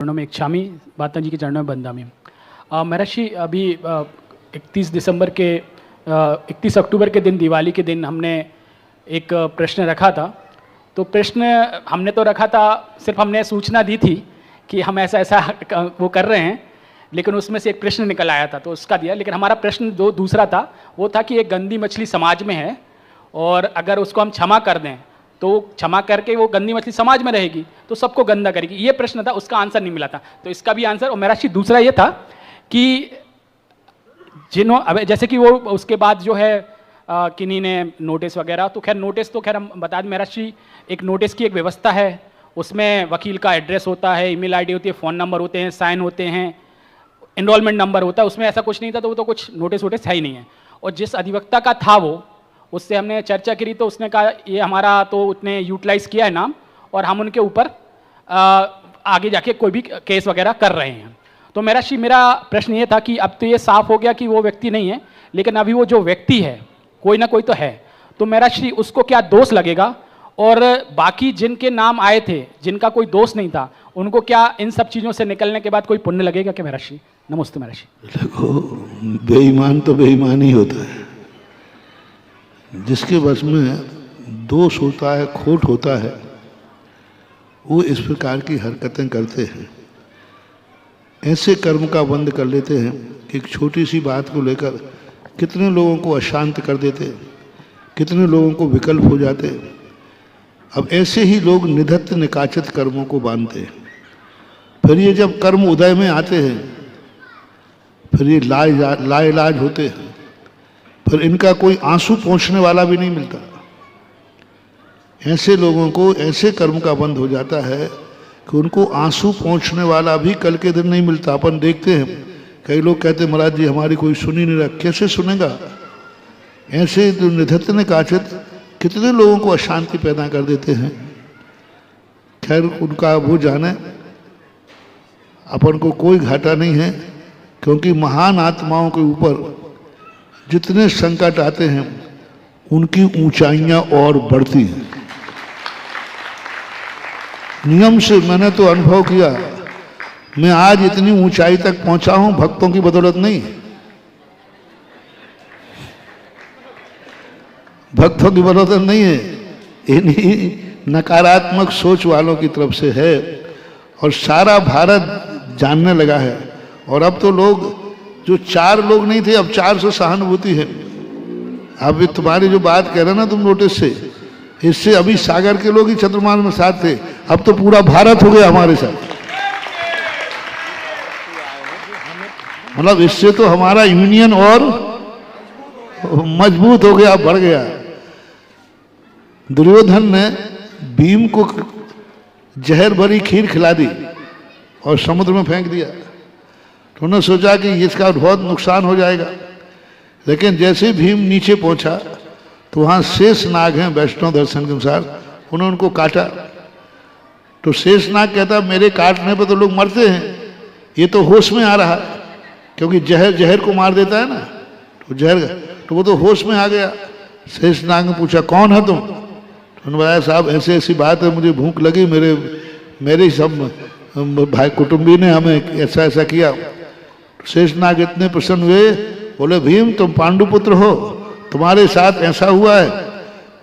चरणों में इच्छामी, माता जी के चरणों में बंदामी। महर्षि अभी 31 अक्टूबर के दिन, दिवाली के दिन हमने एक प्रश्न रखा था। तो प्रश्न हमने तो रखा था, सिर्फ हमने सूचना दी थी कि हम ऐसा ऐसा वो कर रहे हैं, लेकिन उसमें से एक प्रश्न निकल आया था तो उसका दिया। लेकिन हमारा प्रश्न दूसरा था, वो था कि एक गंदी मछली समाज में है और अगर उसको हम क्षमा कर दें तो क्षमा करके वो गंदी मछली समाज में रहेगी तो सबको गंदा करेगी। ये प्रश्न था, उसका आंसर नहीं मिला था, तो इसका भी आंसर। और मेरा दूसरा ये था कि अब जैसे कि वो उसके बाद जो है किन्हीं ने नोटिस वगैरह, तो खैर नोटिस तो खैर हम बता दें महर्षि, एक नोटिस की एक व्यवस्था है, उसमें वकील का एड्रेस होता है, ईमेल आईडी होती है, फ़ोन नंबर होते हैं, साइन होते हैं, एनरोलमेंट नंबर होता है। उसमें ऐसा कुछ नहीं था, तो वो तो कुछ नोटिस वोटिस है ही नहीं है। और जिस अधिवक्ता का था वो, उससे हमने चर्चा करी तो उसने कहा ये हमारा तो उतने यूटिलाइज़ किया है नाम, और हम उनके ऊपर आगे जाके कोई भी केस वगैरह कर रहे हैं। तो मेरा प्रश्न ये था कि अब तो ये साफ हो गया कि वो व्यक्ति नहीं है, लेकिन अभी वो जो व्यक्ति है कोई ना कोई तो है, तो उसको क्या दोष लगेगा? और बाकी जिनके नाम आए थे, जिनका कोई दोष नहीं था, उनको क्या इन सब चीज़ों से निकलने के बाद कोई पुण्य लगेगा क्या महर्षि? नमस्ते महर्षि। देखो, बेईमान तो बेईमान ही होता है। जिसके बस में दोष होता है, खोट होता है, वो इस प्रकार की हरकतें करते हैं। ऐसे कर्म का बंद कर लेते हैं कि एक छोटी सी बात को लेकर कितने लोगों को अशांत कर देते, कितने लोगों को विकल्प हो जाते। अब ऐसे ही लोग निधत्त निकाचित कर्मों को बांधते हैं। फिर ये जब कर्म उदय में आते हैं, फिर ये लाइलाज होते हैं, फिर इनका कोई आंसू पोंछने वाला भी नहीं मिलता। ऐसे लोगों को ऐसे कर्म का बंध हो जाता है कि उनको आंसू पोंछने वाला भी कल के दिन नहीं मिलता। अपन देखते हैं कई लोग कहते हैं महाराज जी हमारी कोई सुन ही नहीं रहा। कैसे सुनेगा? ऐसे जो निधत्त निकाचित कितने लोगों को अशांति पैदा कर देते हैं। खैर उनका वो जाने, अपन को कोई घाटा नहीं है, क्योंकि महान आत्माओं के ऊपर जितने संकट आते हैं उनकी ऊंचाइयां और बढ़ती हैं। नियम से मैंने तो अनुभव किया, मैं आज इतनी ऊंचाई तक पहुंचा हूं भक्तों की बदौलत नहीं, भक्तों की बदौलत नहीं है, इन्हीं नकारात्मक सोच वालों की तरफ से है। और सारा भारत जानने लगा है। और अब तो लोग, जो 4 लोग नहीं थे, अब 400 सहानुभूति है। अब तुम्हारी जो बात कह रहे ना तुम नोटिस से, इससे अभी सागर के लोग ही चंद्रमान में साथ थे, अब तो पूरा भारत हो गया हमारे साथ। मतलब इससे तो हमारा यूनियन और मजबूत हो गया, बढ़ गया। दुर्योधन ने भीम को जहर भरी खीर खिला दी और समुद्र में फेंक दिया। तो उन्होंने सोचा कि इसका बहुत नुकसान हो जाएगा, लेकिन जैसे भीम नीचे पहुंचा तो वहाँ शेष नाग हैं वैष्णव दर्शन के अनुसार, उन्होंने उनको काटा। तो शेष नाग कहता मेरे काटने पर तो लोग मरते हैं, ये तो होश में आ रहा है, क्योंकि जहर को मार देता है ना, तो वो तो होश में आ गया। शेष नाग ने पूछा कौन है तुम? तो उन्होंने बताया साहब ऐसे ऐसी बात है, मुझे भूख लगी, मेरे सब भाई कुटुंबी ने हमें ऐसा ऐसा किया। शेषनाग इतने प्रसन्न हुए, बोले भीम तुम पांडुपुत्र हो, तुम्हारे साथ ऐसा हुआ है,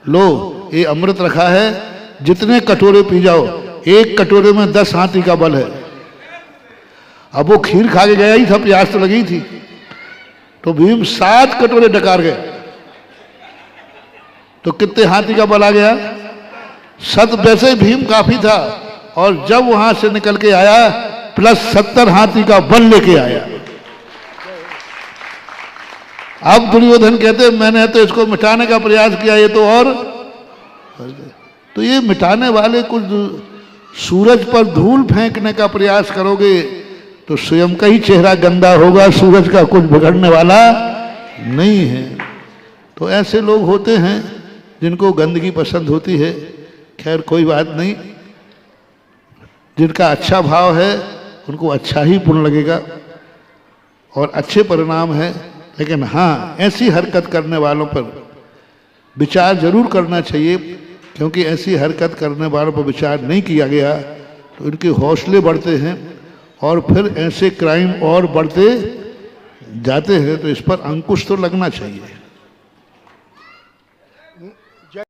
लो ये अमृत रखा है, जितने कटोरे पी जाओ, एक कटोरे में 10 हाथी का बल है। अब वो खीर खा के गया ही था, प्यास तो लगी थी, तो भीम 7 कटोरे डकार गए। तो कितने हाथी का बल आ गया? 7। वैसे भीम काफी था, और जब वहां से निकल के आया प्लस 70 हाथी का बल लेके आया। अब दुर्योधन कहते मैंने तो इसको मिटाने का प्रयास किया, ये तो और। तो ये मिटाने वाले कुछ सूरज पर धूल फेंकने का प्रयास करोगे तो स्वयं का ही चेहरा गंदा होगा, सूरज का कुछ बिगड़ने वाला नहीं है। तो ऐसे लोग होते हैं जिनको गंदगी पसंद होती है। खैर कोई बात नहीं, जिनका अच्छा भाव है उनको अच्छा ही पुण्य लगेगा और अच्छे परिणाम है। लेकिन हाँ, ऐसी हरकत करने वालों पर विचार जरूर करना चाहिए, क्योंकि ऐसी हरकत करने वालों पर विचार नहीं किया गया तो इनके हौसले बढ़ते हैं और फिर ऐसे क्राइम और बढ़ते जाते हैं, तो इस पर अंकुश तो लगना चाहिए।